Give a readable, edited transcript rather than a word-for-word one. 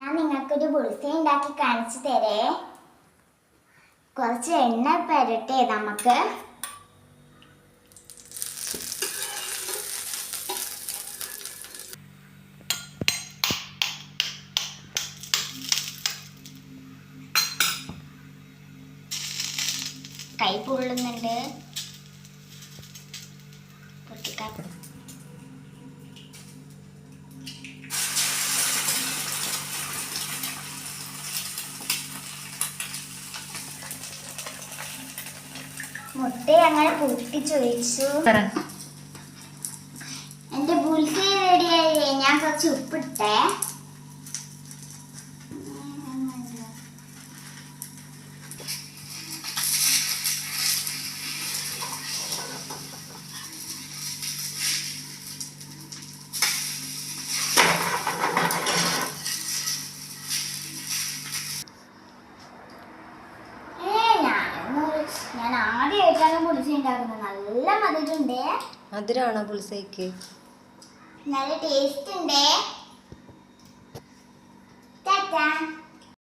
ഞാൻ നിങ്ങൾക്കൊരു ബുൾസൈ ഉണ്ടാക്കി കാണിച്ചു തരേ. കുറച്ച് എണ്ണ പുരട്ടെ നമുക്ക്. കൈ പൊള്ളുന്നുണ്ട്. പൊട്ടിക്കാം. മുട്ട അങ്ങനെ പൊട്ടിച്ചൊഴിച്ചു. എന്റെ ബുൾസൈ റെഡിയായി. ഞാൻ കുറച്ച് ഉപ്പിട്ടേ. ഞാൻ ആദ്യമായിട്ടാണ് ബുൾസൈ ഉണ്ടാക്കുന്നത്. നല്ല മധുരമുണ്ട്. മധുരമാണോ ബുൾസൈക്ക്? നല്ല ടേസ്റ്റ് ഉണ്ട്.